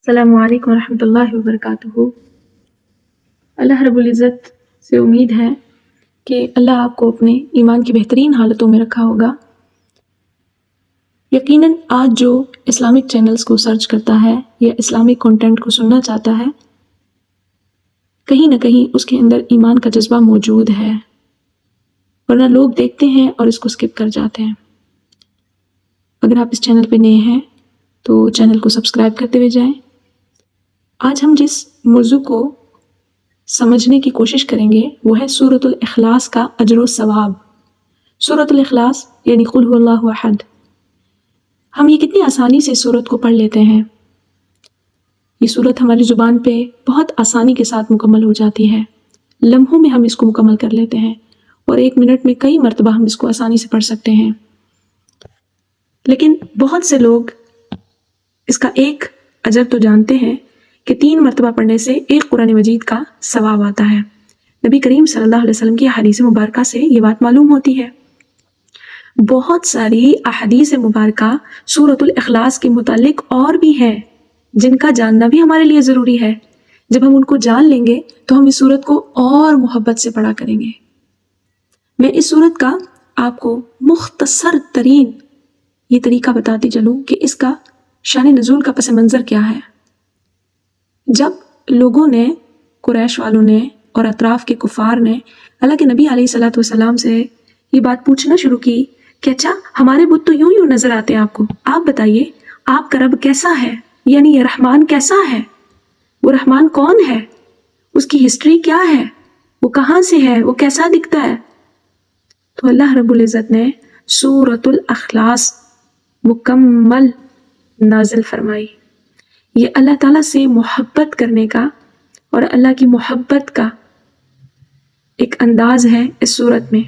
السلام علیکم ورحمۃ اللہ وبرکاتہ۔ اللہ رب العزت سے امید ہے کہ اللہ آپ کو اپنے ایمان کی بہترین حالتوں میں رکھا ہوگا۔ یقیناً آج جو اسلامک چینلز کو سرچ کرتا ہے یا اسلامک کنٹینٹ کو سننا چاہتا ہے، کہیں نہ کہیں اس کے اندر ایمان کا جذبہ موجود ہے، ورنہ لوگ دیکھتے ہیں اور اس کو سکپ کر جاتے ہیں۔ اگر آپ اس چینل پہ نئے ہیں تو چینل کو سبسکرائب کرتے ہوئے جائیں۔ آج ہم جس موضوع کو سمجھنے کی کوشش کریں گے وہ ہے سورۃ الاخلاص کا اجر و ثواب۔ سورۃ الاخلاص یعنی قل هو اللہ احد۔ ہم یہ کتنی آسانی سے سورت کو پڑھ لیتے ہیں۔ یہ سورت ہماری زبان پہ بہت آسانی کے ساتھ مکمل ہو جاتی ہے، لمحوں میں ہم اس کو مکمل کر لیتے ہیں اور 1 منٹ میں کئی مرتبہ ہم اس کو آسانی سے پڑھ سکتے ہیں۔ لیکن بہت سے لوگ اس کا ایک اجر تو جانتے ہیں کہ 3 مرتبہ پڑھنے سے ایک قرآن مجید کا ثواب آتا ہے۔ نبی کریم صلی اللہ علیہ وسلم کی احادیث مبارکہ سے یہ بات معلوم ہوتی ہے۔ بہت ساری احادیث مبارکہ سورۃ الاخلاص کے متعلق اور بھی ہیں جن کا جاننا بھی ہمارے لیے ضروری ہے۔ جب ہم ان کو جان لیں گے تو ہم اس سورت کو اور محبت سے پڑھا کریں گے۔ میں اس سورت کا آپ کو مختصر ترین یہ طریقہ بتاتی چلوں کہ اس کا شان نزول کا پس منظر کیا ہے۔ جب لوگوں نے، قریش والوں نے اور اطراف کے کفار نے اللہ کے نبی علیہ الصلوۃ والسلام سے یہ بات پوچھنا شروع کی کہ اچھا ہمارے بت تو یوں نظر آتے ہیں آپ کو، آپ بتائیے آپ کا رب کیسا ہے، یعنی یہ رحمان کیسا ہے، وہ رحمان کون ہے، اس کی ہسٹری کیا ہے، وہ کہاں سے ہے، وہ کیسا دکھتا ہے۔ تو اللہ رب العزت نے سورۃ الاخلاص مکمل نازل فرمائی۔ یہ اللہ تعالیٰ سے محبت کرنے کا اور اللہ کی محبت کا ایک انداز ہے اس صورت میں۔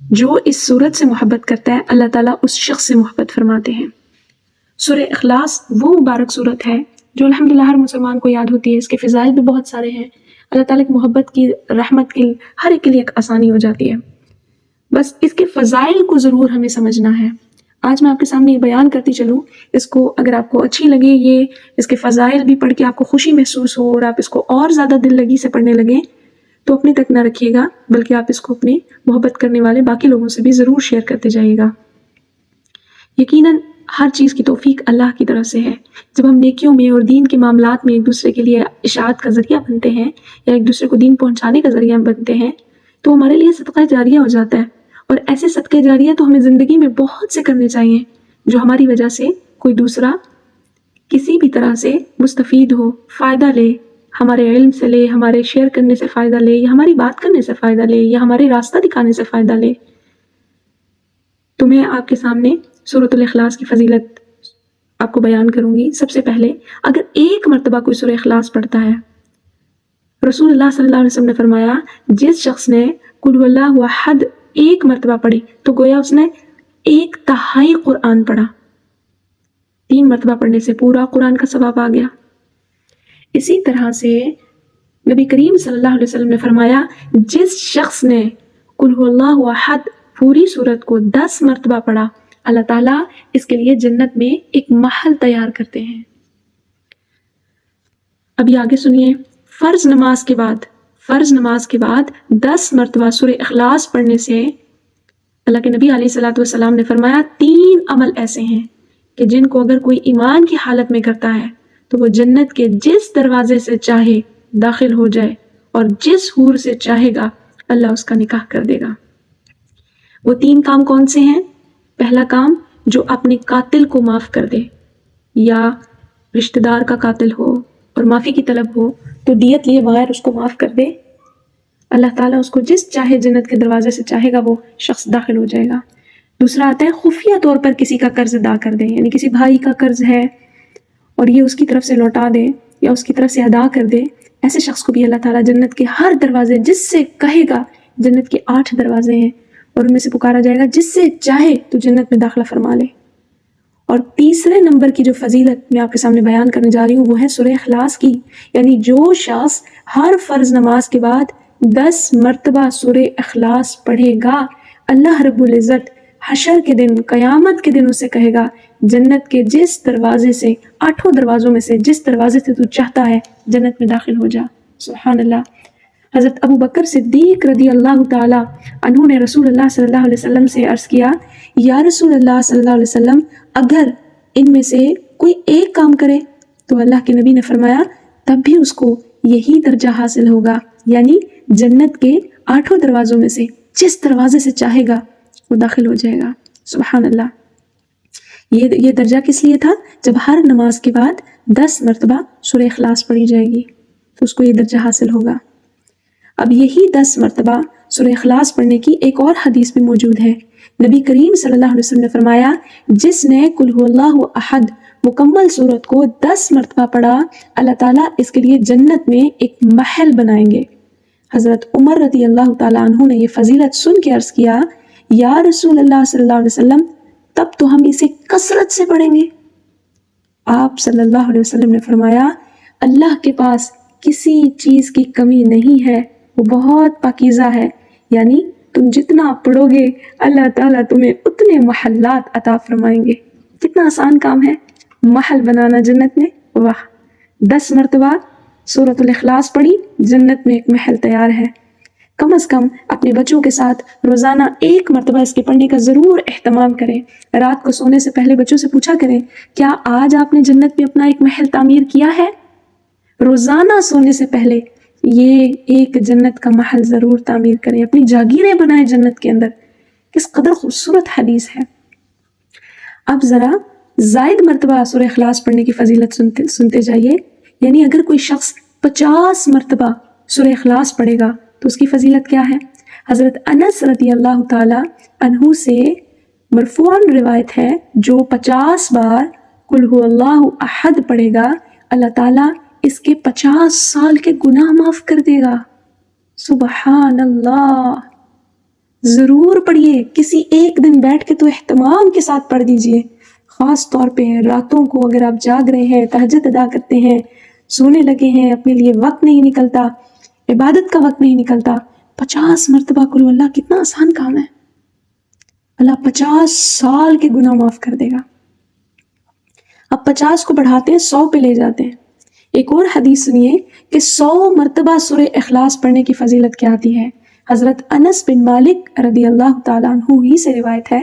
جو اس صورت سے محبت کرتا ہے اللہ تعالیٰ اس شخص سے محبت فرماتے ہیں۔ سورہ اخلاص وہ مبارک صورت ہے جو الحمدللہ ہر مسلمان کو یاد ہوتی ہے۔ اس کے فضائل بھی بہت سارے ہیں۔ اللہ تعالیٰ کی محبت کی، رحمت کی ہر ایک کے لیے ایک آسانی ہو جاتی ہے۔ بس اس کے فضائل کو ضرور ہمیں سمجھنا ہے۔ آج میں آپ کے سامنے یہ بیان کرتی چلوں، اس کو اگر آپ کو اچھی لگے، یہ اس کے فضائل بھی پڑھ کے آپ کو خوشی محسوس ہو اور آپ اس کو اور زیادہ دل لگی سے پڑھنے لگیں تو اپنے تک نہ رکھیے گا، بلکہ آپ اس کو اپنے محبت کرنے والے باقی لوگوں سے بھی ضرور شیئر کرتے جائیے گا۔ یقیناً ہر چیز کی توفیق اللہ کی طرف سے ہے۔ جب ہم نیکیوں میں اور دین کے معاملات میں ایک دوسرے کے لیے اشاعت کا ذریعہ بنتے ہیں یا ایک دوسرے کو دین پہنچانے کا ذریعہ بنتے ہیں تو ہمارے لیے صدقہ جاریہ ہو جاتا ہے، اور ایسے صدقے جاریہ تو ہمیں زندگی میں بہت سے کرنے چاہیے جو ہماری وجہ سے کوئی دوسرا کسی بھی طرح سے مستفید ہو، فائدہ لے، ہمارے علم سے لے، ہمارے شیئر کرنے سے فائدہ لے، یا ہماری بات کرنے سے فائدہ لے، یا ہمارے راستہ دکھانے سے فائدہ لے۔ تو میں آپ کے سامنے سورۃ الاخلاص کی فضیلت آپ کو بیان کروں گی۔ سب سے پہلے اگر ایک مرتبہ کوئی سورہ اخلاص پڑھتا ہے، رسول اللہ صلی اللہ علیہ وسلم نے فرمایا جس شخص نے قل هو اللہ احد ایک مرتبہ پڑھی تو گویا اس نے 1/3 قرآن پڑھا۔ 3 مرتبہ پڑھنے سے پورا قرآن کا ثواب آ گیا۔ اسی طرح سے نبی کریم صلی اللہ علیہ وسلم نے فرمایا جس شخص نے قل هو اللہ احد پوری سورت کو 10 مرتبہ پڑھا، اللہ تعالیٰ اس کے لیے جنت میں ایک محل تیار کرتے ہیں۔ ابھی آگے سنیے، فرض نماز کے بعد 10 مرتبہ سورہ اخلاص پڑھنے سے اللہ کے نبی علیہ الصلوۃ والسلام نے فرمایا 3 عمل ایسے ہیں کہ جن کو اگر کوئی ایمان کی حالت میں کرتا ہے تو وہ جنت کے جس دروازے سے چاہے داخل ہو جائے اور جس حور سے چاہے گا اللہ اس کا نکاح کر دے گا۔ وہ 3 کام کون سے ہیں؟ پہلا کام جو اپنے قاتل کو معاف کر دے، یا رشتہ دار کا قاتل ہو اور معافی کی طلب ہو تو دیت لیے بغیر اس کو معاف کر دے، اللہ تعالیٰ اس کو جس چاہے جنت کے دروازے سے چاہے گا وہ شخص داخل ہو جائے گا۔ دوسرا آتا ہے خفیہ طور پر کسی کا قرض ادا کر دے، یعنی کسی بھائی کا قرض ہے اور یہ اس کی طرف سے لوٹا دے یا اس کی طرف سے ادا کر دے، ایسے شخص کو بھی اللہ تعالیٰ جنت کے ہر دروازے، جس سے کہے گا، جنت کے 8 دروازے ہیں اور ان میں سے پکارا جائے گا جس سے چاہے تو جنت میں داخلہ فرما لے۔ اور تیسرے نمبر کی جو فضیلت میں آپ کے سامنے بیان کرنے جا رہی ہوں وہ ہے سورہ اخلاص کی، یعنی جو شخص ہر فرض نماز کے بعد 10 مرتبہ سورہ اخلاص پڑھے گا، اللہ رب العزت حشر کے دن، قیامت کے دن اسے کہے گا جنت کے جس دروازے سے، 8 دروازوں میں سے جس دروازے سے تو چاہتا ہے جنت میں داخل ہو جا۔ سبحان اللہ۔ حضرت ابو بکر صدیق رضی اللہ تعالیٰ عنہ نے رسول اللہ صلی اللہ علیہ وسلم سے عرض کیا، یا رسول اللہ صلی اللہ علیہ وسلم، اگر ان میں سے کوئی ایک کام کرے تو اللہ کے نبی نے فرمایا تب بھی اس کو یہی درجہ حاصل ہوگا، یعنی جنت کے 8 دروازوں میں سے جس دروازے سے چاہے گا وہ داخل ہو جائے گا۔ سبحان اللہ۔ یہ درجہ کس لیے تھا؟ جب ہر نماز کے بعد 10 مرتبہ سورہ اخلاص پڑھی جائے گی تو اس کو یہ درجہ حاصل ہوگا۔ اب یہی 10 مرتبہ سورہ اخلاص پڑھنے کی ایک اور حدیث بھی موجود ہے۔ نبی کریم صلی اللہ علیہ وسلم نے فرمایا، جس نے قل هو اللہ احد مکمل سورت کو 10 مرتبہ پڑھا، اللہ تعالیٰ اس کے لیے جنت میں ایک محل بنائیں گے۔ حضرت عمر رضی اللہ تعالیٰ عنہ نے یہ فضیلت سن کے عرض کیا، یا رسول اللہ صلی اللہ علیہ وسلم، تب تو ہم اسے کثرت سے پڑھیں گے۔ آپ صلی اللہ علیہ وسلم نے فرمایا، اللہ کے پاس کسی چیز کی کمی نہیں ہے، وہ بہت پاکیزہ ہے، یعنی تم جتنا پڑھو گے اللہ تعالیٰ تمہیں اتنے محلات عطا فرمائیں گے۔ کتنا آسان کام ہے محل بنانا جنت میں۔ واہ، 10 مرتبہ سورۃ الاخلاص پڑھی، جنت میں ایک محل تیار ہے۔ کم از کم اپنے بچوں کے ساتھ روزانہ 1 مرتبہ اس کے پڑھنے کا ضرور اہتمام کریں۔ رات کو سونے سے پہلے بچوں سے پوچھا کریں، کیا آج آپ نے جنت میں اپنا ایک محل تعمیر کیا ہے؟ روزانہ سونے سے پہلے یہ ایک جنت کا محل ضرور تعمیر کریں، اپنی جاگیریں بنائیں جنت کے اندر۔ کس قدر خوبصورت حدیث ہے۔ اب ذرا زائد مرتبہ سورہ اخلاص پڑھنے کی فضیلت سنتے جائیے، یعنی اگر کوئی شخص 50 مرتبہ سورہ اخلاص پڑھے گا تو اس کی فضیلت کیا ہے؟ حضرت انس رضی اللہ تعالیٰ عنہ سے مرفوعاً روایت ہے، جو 50 بار قل هو اللہ احد پڑھے گا، اللہ تعالیٰ اس کے 50 سال کے گناہ معاف کر دے گا۔ سبحان اللہ۔ ضرور پڑھیے، کسی ایک دن بیٹھ کے تو اہتمام کے ساتھ پڑھ دیجئے، خاص طور پہ راتوں کو اگر آپ جاگ رہے ہیں، تہجد ادا کرتے ہیں، سونے لگے ہیں، اپنے لیے وقت نہیں نکلتا، عبادت کا وقت نہیں نکلتا، 50 مرتبہ قل ہو اللہ، کتنا آسان کام ہے۔ اللہ 50 سال کے گناہ معاف کر دے گا۔ اب 50 کو بڑھاتے ہیں، 100 پہ لے جاتے ہیں۔ ایک اور حدیث سنیے کہ 100 مرتبہ سورہ اخلاص پڑھنے کی فضیلت کیا آتی ہے۔ حضرت انس بن مالک رضی اللہ تعالیٰ عنہ ہی سے روایت ہے،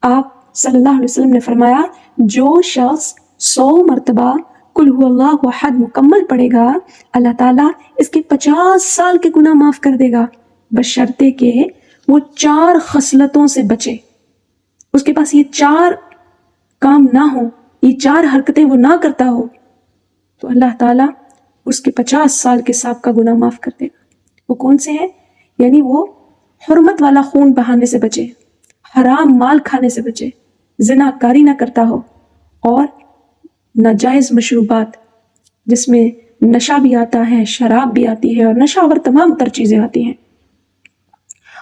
آپ صلی اللہ علیہ وسلم نے فرمایا، جو شخص 100 مرتبہ قل هو اللہ احد مکمل پڑھے گا، اللہ تعالیٰ اس کے 50 سال کے گناہ معاف کر دے گا، بشرطے کہ وہ 4 خصلتوں سے بچے، اس کے پاس یہ 4 کام نہ ہو، یہ 4 حرکتیں وہ نہ کرتا ہو، تو اللہ تعالیٰ اس کے 50 سال کے سابقہ گناہ معاف کر دے گا۔ وہ کون سے ہیں؟ یعنی وہ حرمت والا خون بہانے سے بچے، حرام مال کھانے سے بچے، زنا کاری نہ کرتا ہو، اور ناجائز مشروبات جس میں نشہ بھی آتا ہے، شراب بھی آتی ہے، اور نشہ آور تمام تر چیزیں آتی ہیں۔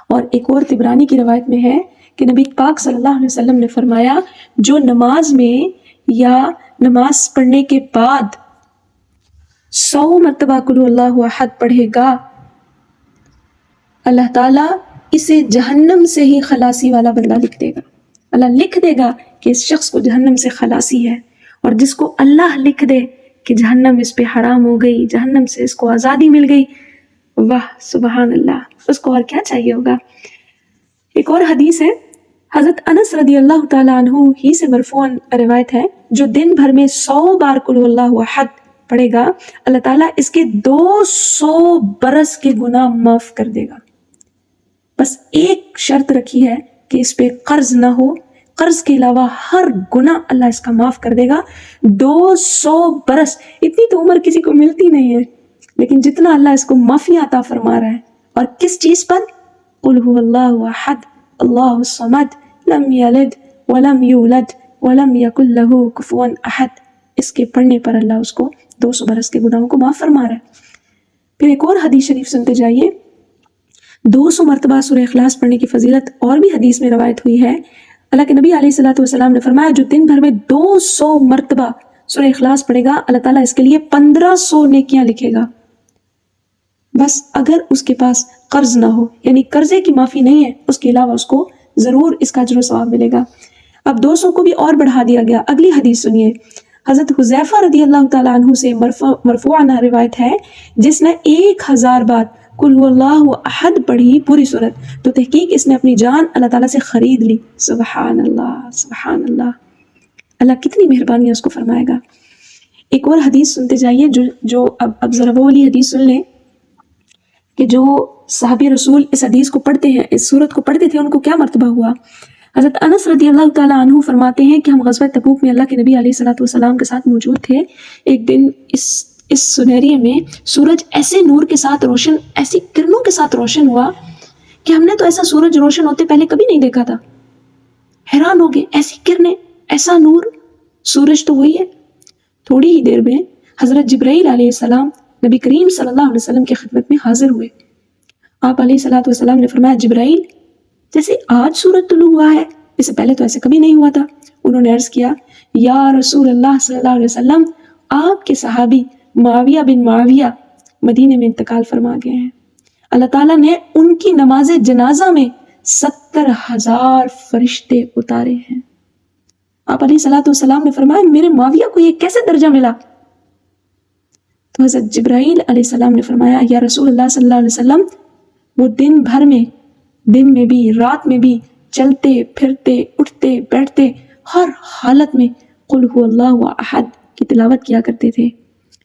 اور ایک اور طبرانی کی روایت میں ہے کہ نبی پاک صلی اللہ علیہ وسلم نے فرمایا، جو نماز میں یا نماز پڑھنے کے بعد 100 مرتبہ قل هو اللہ احد پڑھے گا، اللہ تعالیٰ اسے جہنم سے ہی خلاصی والا بندہ لکھ دے گا۔ اللہ لکھ دے گا کہ اس شخص کو جہنم سے خلاصی ہے، اور جس کو اللہ لکھ دے کہ جہنم اس پہ حرام ہو گئی، جہنم سے اس کو آزادی مل گئی، واہ سبحان اللہ، اس کو اور کیا چاہیے ہوگا۔ ایک اور حدیث ہے، حضرت انس رضی اللہ تعالیٰ عنہ ہی سے مرفوعاً روایت ہے، جو دن بھر میں 100 بار قل هو اللہ احد پڑھے گا، اللہ تعالیٰ اس کے 200 برس کے گناہ معاف کر دے گا۔ بس ایک شرط رکھی ہے کہ اس پہ قرض نہ ہو، قرض کے علاوہ ہر گناہ اللہ اس کا معاف کر دے گا۔ 200 برس، اتنی تو عمر کسی کو ملتی نہیں ہے، لیکن جتنا اللہ اس کو معافی عطا فرما رہا ہے، اور کس چیز پر؟ قل هو اللہ احد اللہ الصمد لم یلد ولم یولد ولم یکن لہ کفوا احد، اس کے پڑھنے پر اللہ اس کو 200 برس کے گناہوں کو معاف فرما رہا ہے۔ پھر ایک اور حدیث شریف سنتے جائیے، 200 مرتبہ سورہ اخلاص پڑھنے کی فضیلت اور بھی حدیث میں روایت ہوئی ہے۔ اللہ کے نبی علیہ الصلوۃ والسلام نے فرمایا، جو دن بھر میں 200 مرتبہ سورہ اخلاص پڑھے گا، اللہ تعالیٰ اس کے لیے 1500 نیکیاں لکھے گا۔ بس اگر اس کے پاس قرض نہ ہو، یعنی قرضے کی معافی نہیں ہے، اس کے علاوہ اس کو ضرور اس کا اجر و ثواب ملے گا۔ اب 200 کو بھی اور بڑھا دیا گیا۔ اگلی حدیث سنیے، حضرت حذیفہ رضی اللہ تعالیٰ عنہ سے مرفوعاً روایت ہے، جس نے 1000 بار قل هو اللہ احد پڑھی پوری صورت، تو تحقیق اس نے اپنی جان اللہ تعالیٰ سے خرید لی۔ سبحان اللہ، سبحان اللہ، اللہ کتنی مہربانی اس کو فرمائے گا۔ ایک اور حدیث سنتے جائیے، جو اب ذرا وہ والی حدیث سن لیں کہ جو صحابی رسول اس حدیث کو پڑھتے ہیں، اس صورت کو پڑھتے تھے، ان کو کیا مرتبہ ہوا۔ حضرت انس رضی اللہ تعالیٰ عنہ فرماتے ہیں کہ ہم غزوہ تبوک میں اللہ کے نبی علیہ الصلوۃ والسلام کے ساتھ موجود تھے۔ ایک دن اس سنہری میں سورج ایسے نور کے ساتھ روشن، ایسی کرنوں کے ساتھ روشن ہوا کہ ہم نے تو ایسا سورج روشن ہوتے پہلے کبھی نہیں دیکھا تھا۔ حیران ہو گئے، ایسی کرنیں، ایسا نور، سورج تو وہی ہے۔ تھوڑی ہی دیر میں حضرت جبرائیل علیہ السلام نبی کریم صلی اللہ علیہ وسلم کی خدمت میں حاضر ہوئے۔ آپ علیہ الصلوۃ والسلام نے فرمایا، جبرائیل، جیسے آج سورج طلوع ہوا ہے، اس سے پہلے تو ایسے کبھی نہیں ہوا تھا۔ انہوں نے عرض کیا، یا رسول اللہ صلی اللہ علیہ وسلم، آپ کے صحابی معاویہ بن معاویہ مدینے میں انتقال فرما گئے ہیں۔ اللہ تعالیٰ نے ان کی نماز جنازہ میں 70,000 فرشتے اتارے ہیں۔ آپ علیہ الصلوۃ والسلام نے فرمایا، میرے معاویہ کو یہ کیسے درجہ ملا؟ تو حضرت جبرائیل علیہ السلام نے فرمایا، یا رسول اللہ صلی اللہ علیہ وسلم، وہ دن بھر میں، دن میں بھی رات میں بھی، چلتے پھرتے اٹھتے بیٹھتے ہر حالت میں قل هو اللہ احد کی تلاوت کیا کرتے تھے۔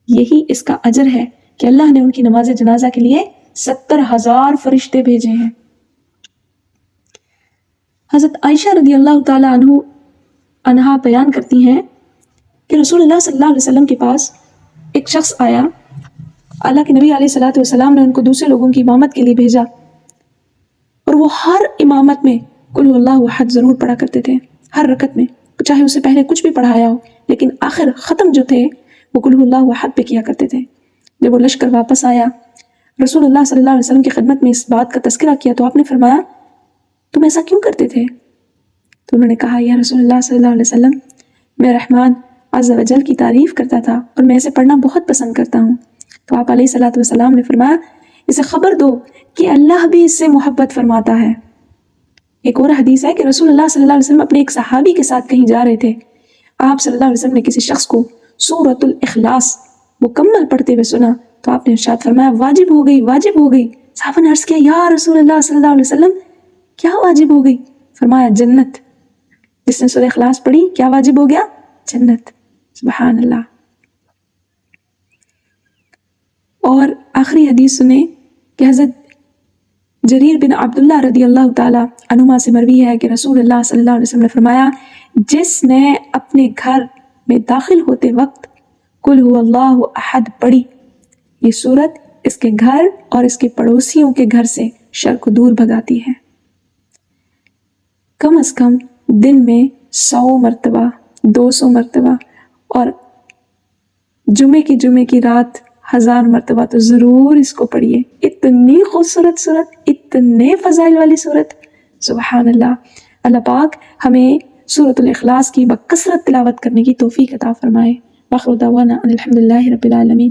یہی اس کا اجر ہے کہ اللہ نے ان کی نماز جنازہ کے لیے 70,000 فرشتے بھیجے ہیں۔ حضرت عائشہ رضی اللہ تعالیٰ عنہا بیان کرتی ہیں کہ رسول اللہ صلی اللہ علیہ وسلم کے پاس ایک شخص آیا، اللہ کے نبی علیہ الصلوۃ والسلام نے ان کو دوسرے لوگوں کی امامت کے لیے بھیجا، اور وہ ہر امامت میں قل هو اللہ احد ضرور پڑھا کرتے تھے، ہر رکعت میں، چاہے اس سے پہلے کچھ بھی پڑھایا ہو، لیکن آخر ختم جو تھے وہ قل هو اللہ احد پہ کیا کرتے تھے۔ جب وہ لشکر واپس آیا، رسول اللہ صلی اللہ علیہ وسلم کی خدمت میں اس بات کا تذکرہ کیا تو آپ نے فرمایا، تم ایسا کیوں کرتے تھے؟ تو انہوں نے کہا، یا رسول اللہ صلی اللہ علیہ وسلم، میں رحمان عز و جل کی تعریف کرتا تھا اور میں اسے پڑھنا بہت پسند کرتا ہوں۔ تو آپ علیہ الصلوۃ والسلام نے فرمایا، اسے خبر دو کہ اللہ بھی اس سے محبت فرماتا ہے۔ ایک اور حدیث ہے کہ رسول اللہ صلی اللہ علیہ وسلم اپنے ایک صحابی کے ساتھ کہیں جا رہے تھے، آپ صلی اللہ علیہ وسلم نے کسی شخص کو سورۃ الاخلاص مکمل پڑھتے ہوئے سنا تو آپ نے ارشاد فرمایا، واجب ہو گئی، واجب ہو گئی۔ صحابہ نے عرض کیا، یا رسول اللہ صلی اللہ علیہ وسلم، کیا واجب ہو گئی؟ فرمایا، جنت۔ جس نے سورہ اخلاص پڑھی کیا واجب ہو گیا؟ جنت۔ سبحان اللہ۔ اور آخری حدیث سنیں کہ حضرت جریر بن عبداللہ رضی اللہ تعالیٰ عنہما سے مروی ہے کہ رسول اللہ صلی اللہ علیہ وسلم نے فرمایا، جس نے اپنے گھر میں داخل ہوتے وقت قل هو اللہ احد پڑھی، یہ سورت اس کے گھر اور اس کے پڑوسیوں کے گھر سے شر کو دور بھگاتی ہے۔ کم از کم دن میں 100 مرتبہ، 200 مرتبہ، اور جمعے کی رات 1000 مرتبہ تو ضرور اس کو پڑھیے۔ اتنی خوبصورت صورت، اتنے فضائل والی صورت، سبحان اللہ۔ اللہ پاک ہمیں سورۃ الاخلاص کی بکثرت تلاوت کرنے کی توفیق عطا فرمائے۔ وآخر دعوانا ان الحمد للہ رب العالمین۔